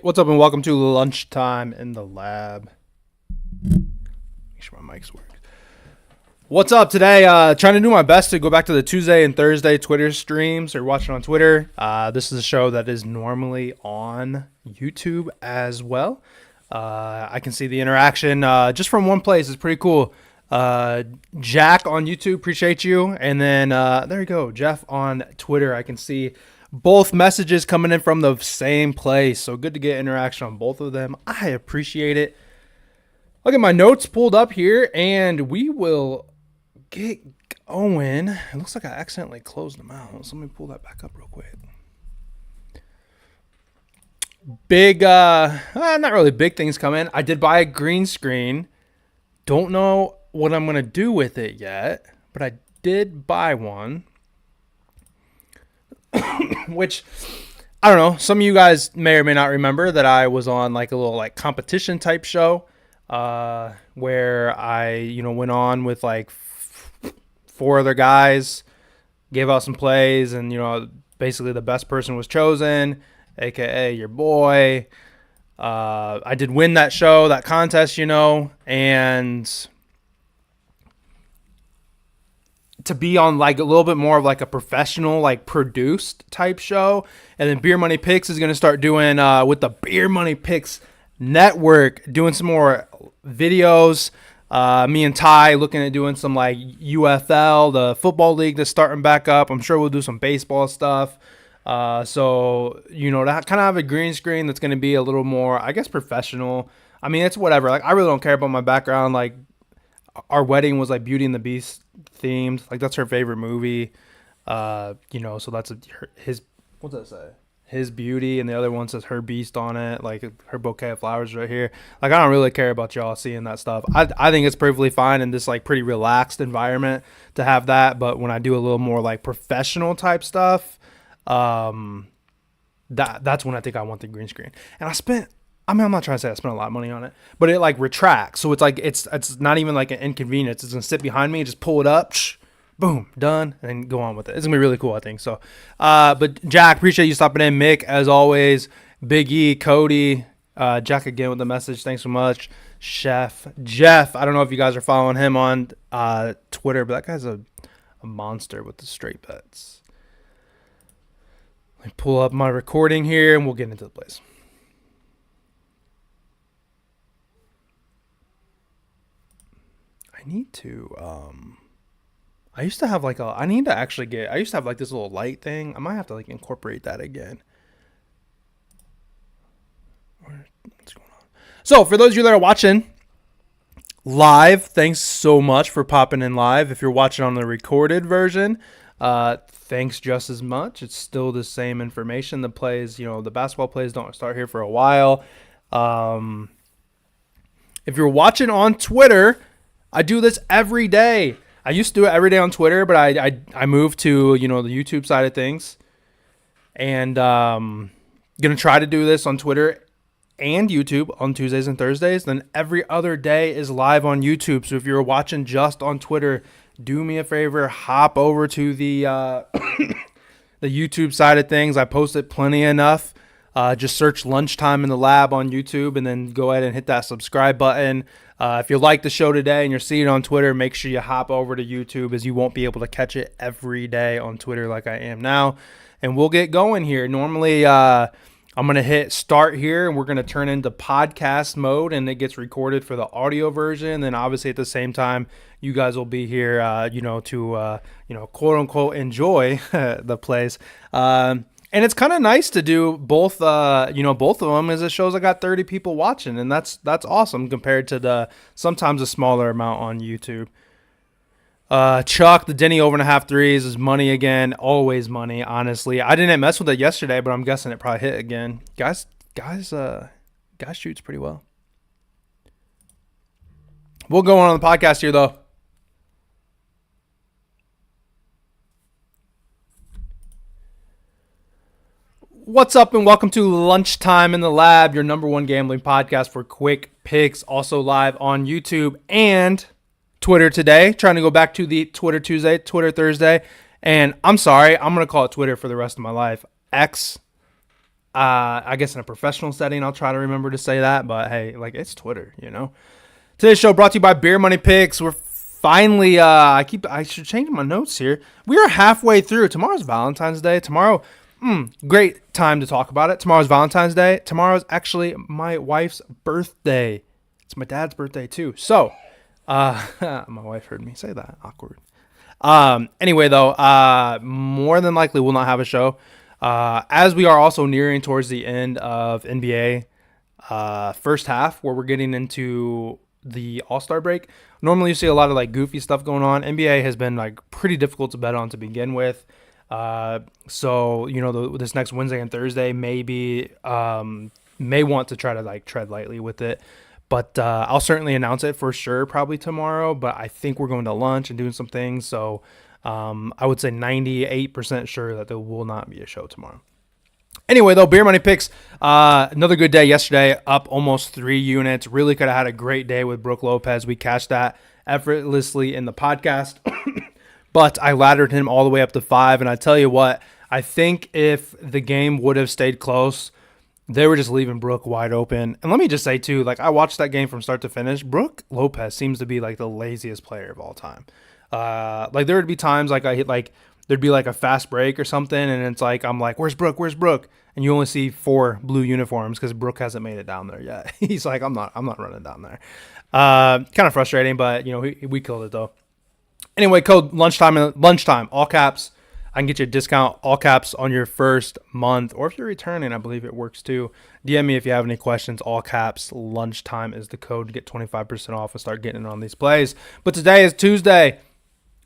What's up and welcome to Lunchtime in the Lab. Make sure my mic's working. What's up today? Trying to do my best to go back to the Tuesday and Thursday Twitter streams or watching on Twitter. This is a show that is normally on YouTube as well. I can see the interaction just from one place. It's pretty cool. Jack on YouTube, appreciate you. And then there you go, Jeff on Twitter. I can see both messages coming in from the same place. So good to get interaction on both of them. I appreciate it. Look at my notes pulled up here, and we will get going. It looks like I accidentally closed them out. So let me pull that back up real quick. Big, not really big things coming. I did buy a green screen. Don't know what I'm going to do with it yet, but I did buy one. Which, I don't know, some of you guys may or may not remember that I was on like a little like competition type show where I, went on with like four other guys, gave out some plays, and, basically the best person was chosen, aka your boy. I did win that show, that contest, and to be on like a little bit more of like a professional, like produced type show. And then Beer Money Picks is going to start doing with the Beer Money Picks network, doing some more videos. Me and Ty looking at doing some like UFL, the football league that's starting back up. I'm sure we'll do some baseball stuff. So, to kind of have a green screen that's going to be a little more, I guess, professional. I mean, it's whatever. Like, I really don't care about my background. Like, our wedding was like Beauty and the Beast themed. Like, that's her favorite movie. So that's his, what's that say? His Beauty, and the other one says Her Beast on it. Like, her bouquet of flowers right here. Like, I don't really care about y'all seeing that stuff. I think it's perfectly fine in this like pretty relaxed environment to have that. But when I do a little more like professional type stuff, that's when I think I want the green screen. And I'm not trying to say I spent a lot of money on it, but it like retracts. So it's like, it's not even like an inconvenience. It's going to sit behind me and just pull it up, boom, done, and go on with it. It's going to be really cool, I think. So, but Jack, appreciate you stopping in. Mick, as always, Big E, Cody, Jack again with the message. Thanks so much. Chef Jeff, I don't know if you guys are following him on Twitter, but that guy's a monster with the straight bets. Let me pull up my recording here and we'll get into the plays. I need to, I used to have like I used to have like this little light thing. I might have to like incorporate that again. What's going on? So for those of you that are watching live, thanks so much for popping in live. If you're watching on the recorded version, thanks just as much. It's still the same information. The plays, the basketball plays don't start here for a while. If you're watching on Twitter, I do this every day. I used to do it every day on Twitter, but I moved to, the YouTube side of things. And going to try to do this on Twitter and YouTube on Tuesdays and Thursdays. Then every other day is live on YouTube. So if you're watching just on Twitter, do me a favor, hop over to the the YouTube side of things. I post it plenty enough. Just search Lunchtime in the Lab on YouTube and then go ahead and hit that subscribe button. If you like the show today and you're seeing it on Twitter, make sure you hop over to YouTube, as you won't be able to catch it every day on Twitter like I am now. And we'll get going here. Normally, I'm going to hit start here and we're going to turn into podcast mode, and it gets recorded for the audio version. Then obviously at the same time, you guys will be here, to quote unquote, enjoy the plays. And it's kind of nice to do both, both of them, as it shows I got 30 people watching, and that's awesome compared to sometimes a smaller amount on YouTube. Chuck, the Denny over and a half threes is money again. Always money, honestly. I didn't mess with it yesterday, but I'm guessing it probably hit again. Guys shoots pretty well. We'll go on the podcast here, though. What's up and welcome to Lunchtime in the Lab, your number one gambling podcast for quick picks, also live on YouTube and Twitter today. Trying to go back to the Twitter Tuesday, Twitter Thursday, and I'm sorry, I'm going to call it Twitter for the rest of my life. X, I guess in a professional setting, I'll try to remember to say that. But hey, like it's Twitter, you know. Today's show brought to you by Beer Money Picks. We're finally, I should change my notes here. We are halfway through. Tomorrow's Valentine's Day. Tomorrow, great time to talk about it. Tomorrow's Valentine's Day. Tomorrow's actually my wife's birthday. It's my dad's birthday too. So, my wife heard me say that. Awkward. Anyway, though, more than likely we'll not have a show. As we are also nearing towards the end of NBA first half, where we're getting into the All-Star break. Normally you see a lot of like goofy stuff going on. NBA has been like pretty difficult to bet on to begin with. So, you know, this next Wednesday and Thursday maybe may want to try to like tread lightly with it. But I'll certainly announce it for sure probably tomorrow. But I think we're going to lunch and doing some things. So I would say 98% sure that there will not be a show tomorrow. Anyway, though, Beer Money Picks, another good day yesterday, up almost 3 units. Really could have had a great day with Brooke Lopez. We cashed that effortlessly in the podcast. But I laddered him all the way up to 5. And I tell you what, I think if the game would have stayed close, they were just leaving Brooke wide open. And let me just say, too, like I watched that game from start to finish. Brooke Lopez seems to be like the laziest player of all time. Like there would be times like I hit like there'd be like a fast break or something, and it's like I'm like, where's Brooke? Where's Brooke? And you only see 4 blue uniforms because Brooke hasn't made it down there yet. He's like, I'm not running down there. Kind of frustrating, but you know we killed it though. Anyway, code lunchtime, all caps. I can get you a discount, all caps, on your first month. Or if you're returning, I believe it works too. DM me if you have any questions. All caps, lunchtime is the code to get 25% off and start getting on these plays. But today is Tuesday,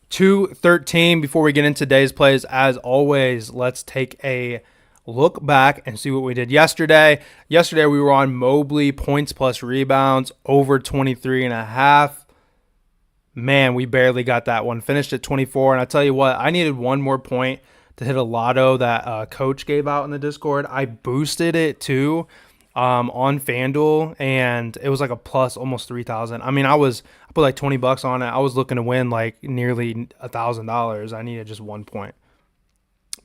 2/13. Before we get into today's plays, as always, let's take a look back and see what we did yesterday. Yesterday, we were on Mobley, points plus rebounds, over 23.5. Man, we barely got that one. Finished at 24. And I tell you what, I needed one more point to hit a lotto that Coach gave out in the Discord. I boosted it too on FanDuel, and it was like a plus almost 3,000. I mean, I put like $20 on it. I was looking to win like nearly $1,000. I needed just 1 point.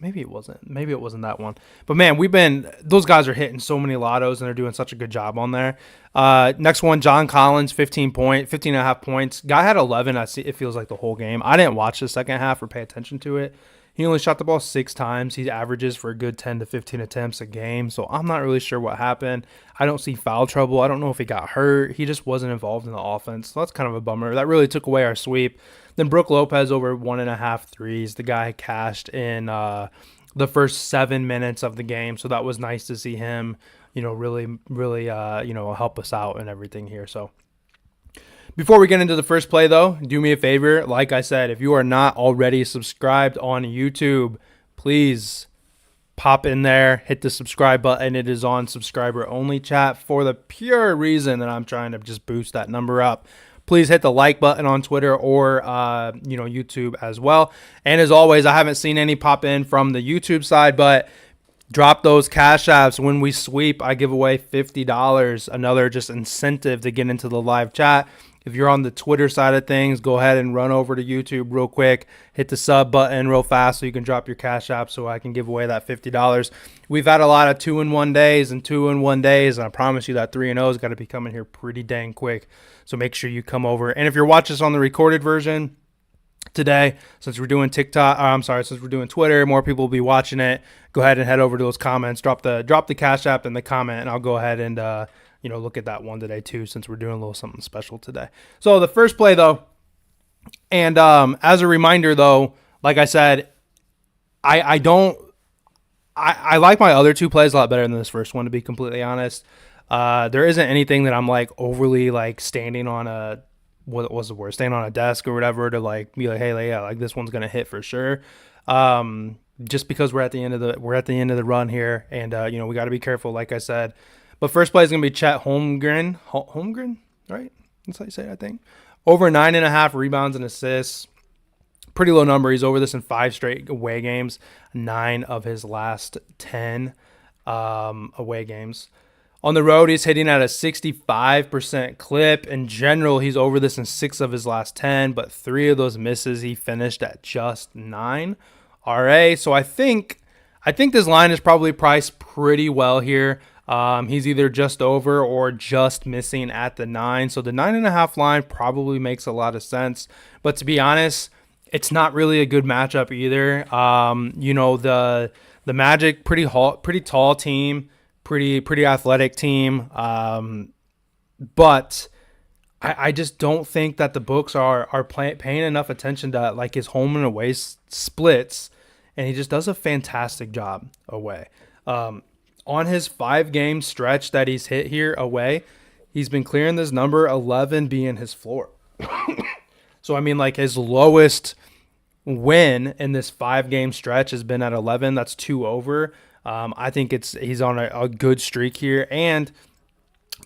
Maybe it wasn't. Maybe it wasn't that one. But man, those guys are hitting so many lottos and they're doing such a good job on there. Next one, John Collins, 15.5 points. Guy had 11. It feels like the whole game. I didn't watch the second half or pay attention to it. He only shot the ball 6 times. He averages for a good 10 to 15 attempts a game. So I'm not really sure what happened. I don't see foul trouble. I don't know if he got hurt. He just wasn't involved in the offense. So that's kind of a bummer. That really took away our sweep. Then Brooke Lopez over 1.5 threes. The guy cashed in the first 7 minutes of the game. So that was nice to see him, really, help us out and everything here. So before we get into the first play, though, do me a favor. Like I said, if you are not already subscribed on YouTube, please pop in there, hit the subscribe button. It is on subscriber only, chat, for the pure reason that I'm trying to just boost that number up. Please hit the like button on Twitter or YouTube as well. And as always, I haven't seen any pop in from the YouTube side, but drop those cash apps. When we sweep, I give away $50. Another just incentive to get into the live chat. If you're on the Twitter side of things, go ahead and run over to YouTube real quick. Hit the sub button real fast so you can drop your cash app so I can give away that $50. We've had a lot of 2-in-1 days and 2-in-1 days, and I promise you that 3-0 has got to be coming here pretty dang quick. So make sure you come over. And if you're watching this on the recorded version today, since we're doing since we're doing Twitter, more people will be watching it. Go ahead and head over to those comments. Drop the cash app in the comment, and I'll go ahead and look at that one today too, since we're doing a little something special today. So the first play though, and as a reminder though, like I said, I like my other 2 plays a lot better than this first one, to be completely honest. There isn't anything that I'm like overly like standing on a standing on a desk or whatever to like be like, hey, yeah, like this one's gonna hit for sure. Just because we're at the end of the run here, and we got to be careful, like I said. But first play is gonna be Chet Holmgren, right? That's how you say it, I think. Over 9.5 rebounds and assists. Pretty low number. He's over this in 5 straight away games. 9 of his last 10 away games. On the road, he's hitting at a 65% clip. In general, he's over this in 6 of his last 10, but 3 of those misses he finished at just 9 RA. So I think I think this line is probably priced pretty well here. He's either just over or just missing at the 9. So the 9.5 line probably makes a lot of sense. But to be honest, it's not really a good matchup either. The Magic, pretty tall team, pretty athletic team. But I just don't think that the books are paying enough attention to like his home and away splits, and he just does a fantastic job away. On his 5 game stretch that he's hit here away, he's been clearing this number 11 being his floor. So I mean, like his lowest win in this 5 game stretch has been at 11. That's 2 over. I think he's on a good streak here, and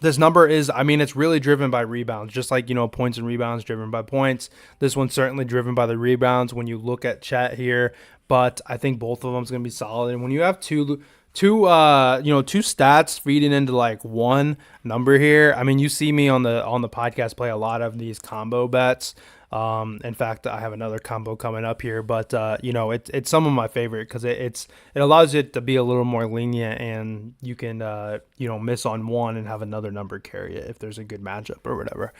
this number is, I mean, it's really driven by rebounds, just like, points and rebounds driven by points. This one's certainly driven by the rebounds when you look at Chet here, but I think both of them is going to be solid. And when you have two stats feeding into like one number here, I mean, you see me on the podcast play a lot of these combo bets. In fact, I have another combo coming up here, but it's some of my favorite because it allows it to be a little more lenient, and you can miss on one and have another number carry it if there's a good matchup or whatever.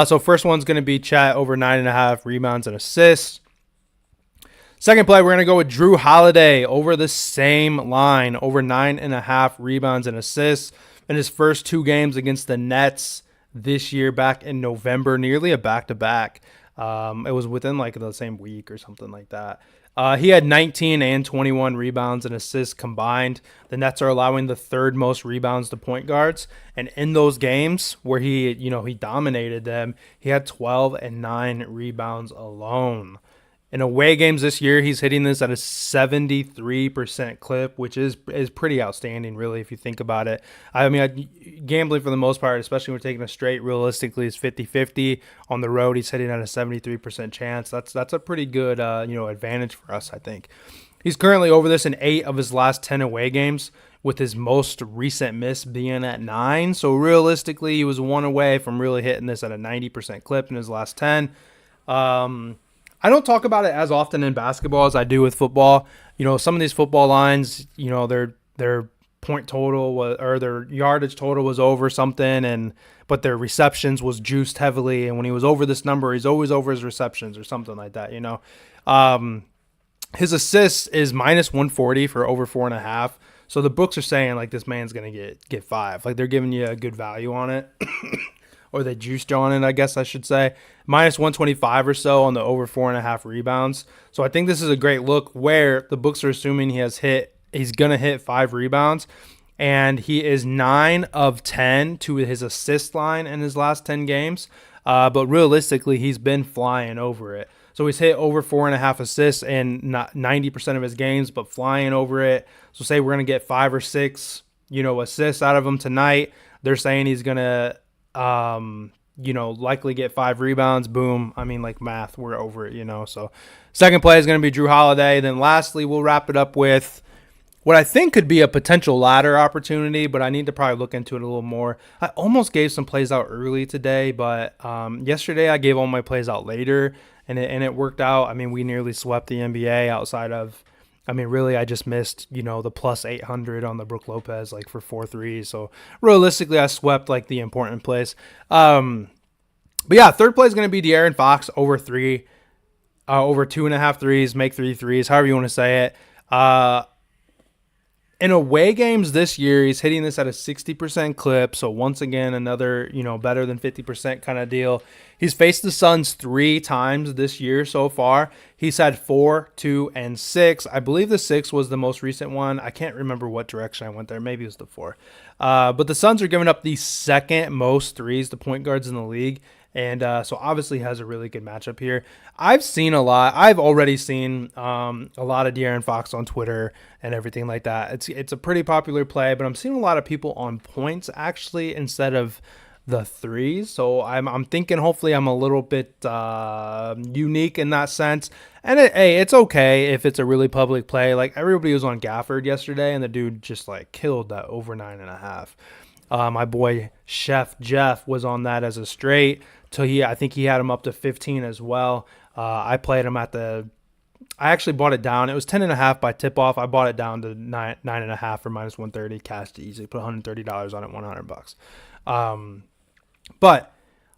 So first one's going to be Chat over 9.5 rebounds and assists. Second play, we're going to go with Drew Holiday over the same line, over 9.5 rebounds and assists in his first 2 games against the Nets this year back in November, nearly a back-to-back. It was within like the same week or something like that. He had 19 and 21 rebounds and assists combined. The Nets are allowing the 3rd most rebounds to point guards. And in those games where he dominated them, he had 12 and 9 rebounds alone. In away games this year, he's hitting this at a 73% clip, which is pretty outstanding, really, if you think about it. I mean, gambling for the most part, especially when we're taking a straight, realistically, is 50-50. On the road, he's hitting at a 73% chance. That's a pretty good advantage for us, I think. He's currently over this in 8 of his last 10 away games, with his most recent miss being at 9. So realistically, he was 1 away from really hitting this at a 90% clip in his last 10. I don't talk about it as often in basketball as I do with football. Some of these football lines, their point total or their yardage total was over something, but their receptions was juiced heavily. And when he was over this number, he's always over his receptions or something like that. His assists is minus 140 for over 4.5. So the books are saying like this man's gonna get 5. Like they're giving you a good value on it. Or they juiced on it, I guess I should say. Minus 125 or so on the over 4.5 rebounds. So I think this is a great look where the books are assuming he's going to hit 5 rebounds. And he is 9 of 10 to his assist line in his last 10 games. But realistically, he's been flying over it. So he's hit over 4.5 assists in 90% of his games, but flying over it. So say we're going to get 5 or 6, assists out of him tonight. They're saying he's going to likely get 5 rebounds. Boom. I mean, like math, we're over it, So second play is going to be Drew Holiday. Then lastly, we'll wrap it up with what I think could be a potential ladder opportunity, but I need to probably look into it a little more. I almost gave some plays out early today, but yesterday I gave all my plays out later, and it worked out. I mean, we nearly swept the NBA outside of, really, I just missed, the plus 800 on the Brook Lopez, like for 4 threes. So realistically, I swept like the important plays. But yeah, third play is going to be De'Aaron Fox over 3, over 2.5 threes, make 3 threes, however you want to say it. In away games this year, he's hitting this at a 60% clip. So once again, another, better than 50% kind of deal. He's faced the Suns 3 times this year so far. He's had 4, 2, and 6. I believe the 6 was the most recent one. I can't remember what direction I went there. Maybe it was the 4. But the Suns are giving up the 2nd most threes to point guards in the league. And so obviously has a really good matchup here. I've already seen a lot of De'Aaron Fox on Twitter and everything like that. It's a pretty popular play, but I'm seeing a lot of people on points actually instead of the threes. So I'm thinking hopefully I'm a little bit unique in that sense. And it's okay if it's a really public play. Like everybody was on Gafford yesterday, and the dude just like killed that over 9.5. My boy Chef Jeff was on that as a straight. So I think he had him up to 15 as well. I played him at the I actually bought it down. It was 10.5 by tip off. I bought it down to 9.5 for minus 130. Cashed easy. Put $130 on it. $100. But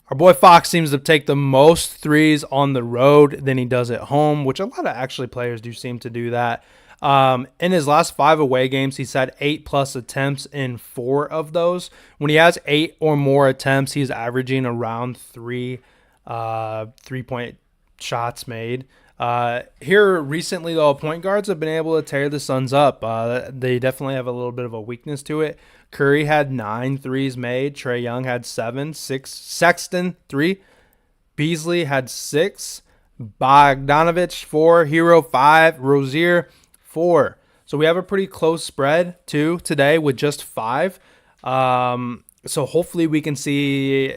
our boy Fox seems to take the most threes on the road than he does at home, which a lot of actually players do seem to do that. In his last 5 away games, he's had 8+ attempts in 4 of those. When he has 8 or more attempts, he's averaging around 3-point shots made. Here recently, though, point guards have been able to tear the Suns up. They definitely have a little bit of a weakness to it. Curry had 9 threes made. Trae Young had 7. 6. Sexton, 3. Beasley had 6. Bogdanovich, 4. Hero, 5. Rozier, 4. So we have a pretty close spread, too, today with just 5. So hopefully we can see,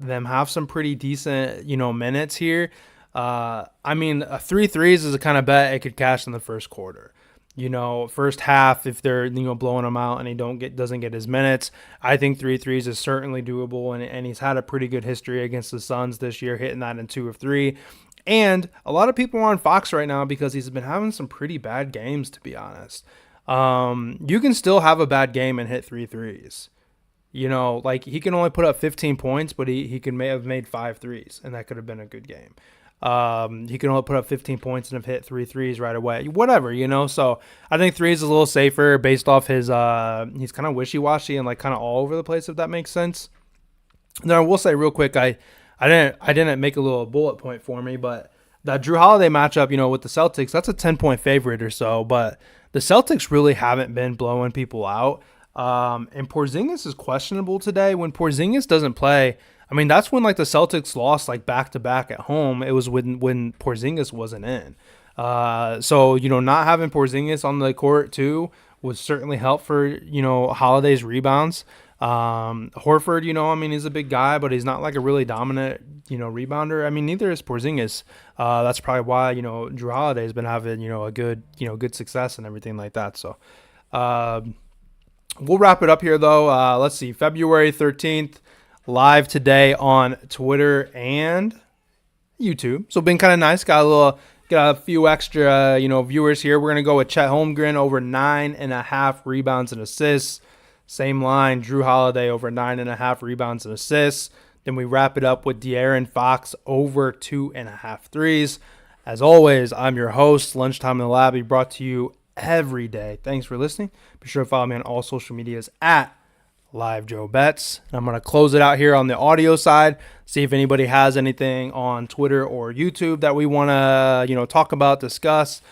them have some pretty decent, minutes here. I mean, 3 threes is a kind of bet it could cash in the first quarter. First half, if they're blowing him out and he doesn't get his minutes, I think 3 threes is certainly doable, and he's had a pretty good history against the Suns this year, hitting that in 2 of 3. And a lot of people are on Fox right now because he's been having some pretty bad games, to be honest. You can still have a bad game and hit 3 threes. Like he can only put up 15 points, but he may have made 5 threes, and that could have been a good game. He can only put up 15 points and have hit 3 threes right away. Whatever, So I think 3 is a little safer based off his. He's kind of wishy-washy and like kind of all over the place, if that makes sense. Then I will say real quick, I didn't make a little bullet point for me, but that Drew Holiday matchup, with the Celtics, that's a 10-point favorite or so. But the Celtics really haven't been blowing people out. And Porzingis is questionable today. When Porzingis doesn't play, I mean, that's when like the Celtics lost like back-to-back at home. It was when Porzingis wasn't in. So, not having Porzingis on the court too would certainly help for, Holiday's rebounds. Horford, he's a big guy, but he's not like a really dominant, rebounder. I mean, neither is Porzingis. That's probably why, Drew Holiday has been having, a good, good success and everything like that. So, we'll wrap it up here though. Let's see, February 13th, live today on Twitter and YouTube. So been kind of nice. Got a few extra, viewers here. We're going to go with Chet Holmgren over 9.5 rebounds and assists. Same line, Drew Holiday over 9.5 rebounds and assists. Then we wrap it up with De'Aaron Fox over 2.5 threes. As always, I'm your host, Lunchtime in the Lab. We brought to you every day. Thanks for listening. Be sure to follow me on all social medias at Live Joe Bets. And I'm going to close it out here on the audio side. See if anybody has anything on Twitter or YouTube that we want to, talk about, discuss.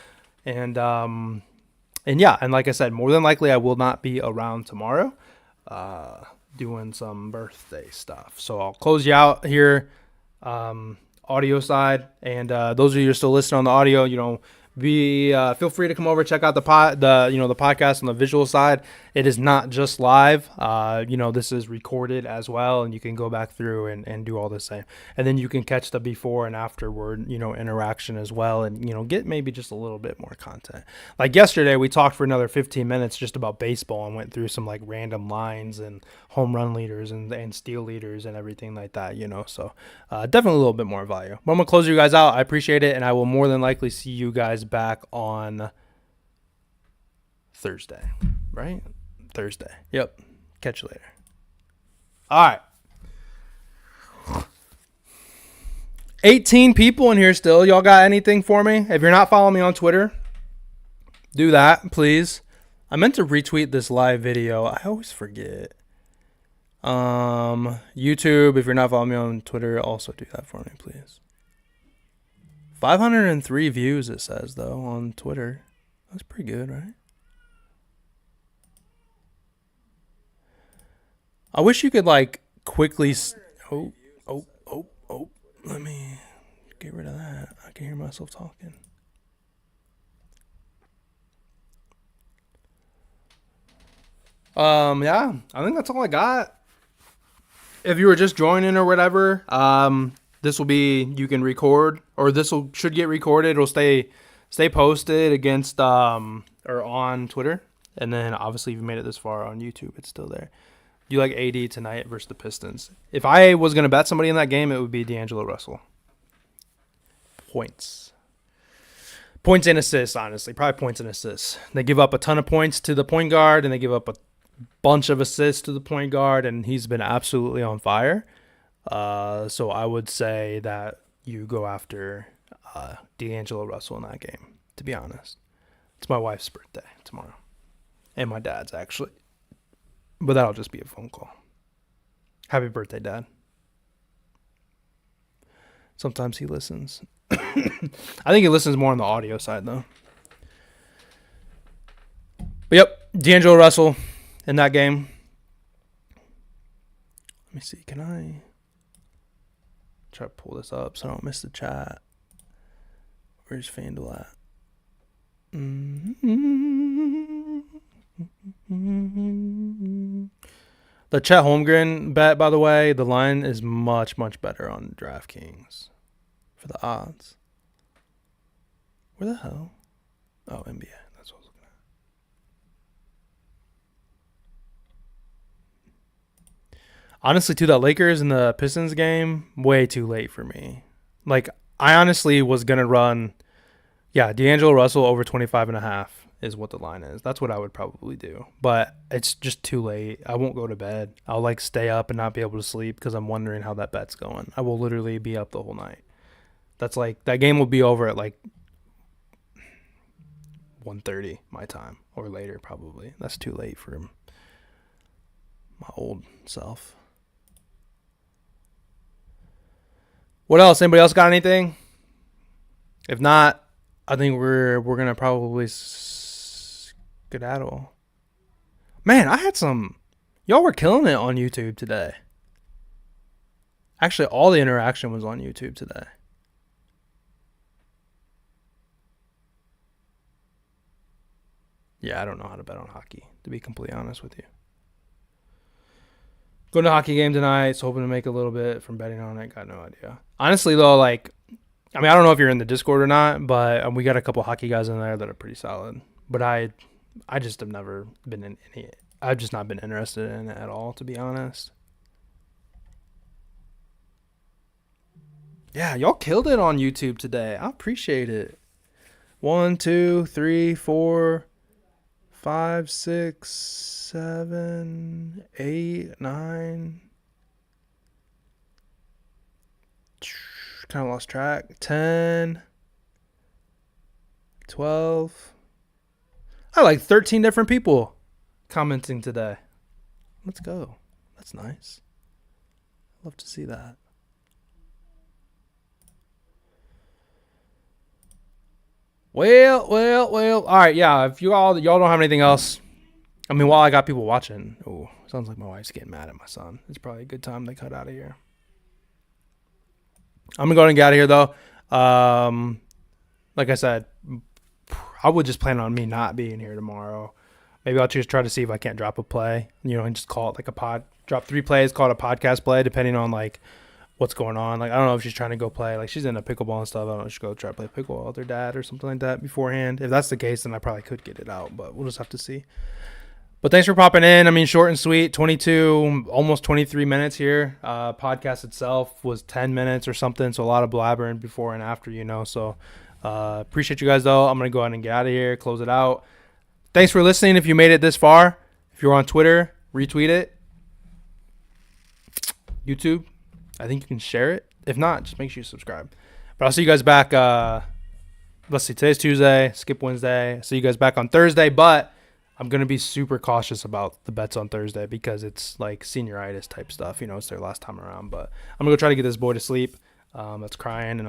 And yeah, and like I said, more than likely I will not be around tomorrow doing some birthday stuff. So I'll close you out here, audio side. And those of you who are still listening on the audio, feel free to come over, check out the podcast on the visual side. It is not just live. This is recorded as well, and you can go back through and do all the same. And then you can catch the before and afterward, interaction as well, and get maybe just a little bit more content. Like yesterday, we talked for another 15 minutes just about baseball and went through some like random lines and home run leaders and steal leaders and everything like that, So definitely a little bit more value. But I'm gonna close you guys out. I appreciate it, and I will more than likely see you guys back on Thursday, right? Thursday. Yep. Catch you later. All right. 18 people in here still. Y'all got anything for me? If you're not following me on Twitter, do that, please. I meant to retweet this live video. I always forget. YouTube, if you're not following me on Twitter, also do that for me, please. 503 views, it says, though, on Twitter. That's pretty good, right? I wish you could, like, quickly... Oh. Let me get rid of that. I can hear myself talking. Yeah, I think that's all I got. If you were just joining or whatever, this will be, you can record, or should get recorded. It'll stay posted against, or on Twitter. And then obviously if you made it this far on YouTube, it's still there. You like AD tonight versus the Pistons. If I was going to bet somebody in that game, it would be D'Angelo Russell. Points. Points and assists, honestly. Probably points and assists. They give up a ton of points to the point guard, and they give up a bunch of assists to the point guard, and he's been absolutely on fire. So I would say that you go after D'Angelo Russell in that game, to be honest. It's my wife's birthday tomorrow. And my dad's, actually. But that'll just be a phone call. Happy birthday, Dad. Sometimes he listens. I think he listens more on the audio side, though. But yep, D'Angelo Russell in that game. Let me see. Can I try to pull this up so I don't miss the chat? Where's FanDuel at? The Chet Holmgren bet, by the way, the line is much, much better on DraftKings for the odds. Where the hell? Oh, NBA. That's what I was looking at. Honestly, too, that Lakers and the Pistons game, way too late for me. Like, I honestly was going to run, D'Angelo Russell over 25.5 is what the line is. That's what I would probably do. But it's just too late. I won't go to bed. I'll, stay up and not be able to sleep because I'm wondering how that bet's going. I will literally be up the whole night. That's that game will be over at, 1:30 my time or later probably. That's too late for my old self. What else? Anybody else got anything? If not, I think we're gonna probably skedaddle. Man, I had y'all were killing it on YouTube today. Actually, all the interaction was on YouTube today. Yeah, I don't know how to bet on hockey, to be completely honest with you. Going to a hockey game tonight, so hoping to make a little bit from betting on it. Got no idea. Honestly, though, I don't know if you're in the Discord or not, but we got a couple hockey guys in there that are pretty solid. But I just have never been in any. I've just not been interested in it at all, to be honest. Yeah, y'all killed it on YouTube today. I appreciate it. 1, 2, 3, 4, 5, 6, 7, 8, 9. Kind of lost track. 10, 12. I 13 different people commenting today. Let's go. That's nice. Love to see that. Well. All right, yeah. If y'all don't have anything else, while I got people watching, sounds like my wife's getting mad at my son. It's probably a good time they cut out of here. I'm gonna go ahead and get out of here, though. Like I said, I would just plan on me not being here tomorrow. Maybe I'll just try to see if I can't drop a play, and just call it a pod. Drop 3 plays, call it a podcast play, depending on what's going on. I don't know if she's trying to go play. She's into pickleball and stuff. I don't know if she'll go try to play pickleball with her dad or something like that beforehand. If that's the case, then I probably could get it out, but we'll just have to see. But thanks for popping in. Short and sweet, 22, almost 23 minutes here. Podcast itself was 10 minutes or something, so a lot of blabbering before and after, So appreciate you guys, though. I'm going to go ahead and get out of here, close it out. Thanks for listening if you made it this far. If you're on Twitter, retweet it. YouTube, I think you can share it. If not, just make sure you subscribe. But I'll see you guys back. Let's see, today's Tuesday, skip Wednesday. I'll see you guys back on Thursday, but I'm going to be super cautious about the bets on Thursday because it's senioritis type stuff. It's their last time around. But I'm going to go try to get this boy to sleep. That's crying, and I'll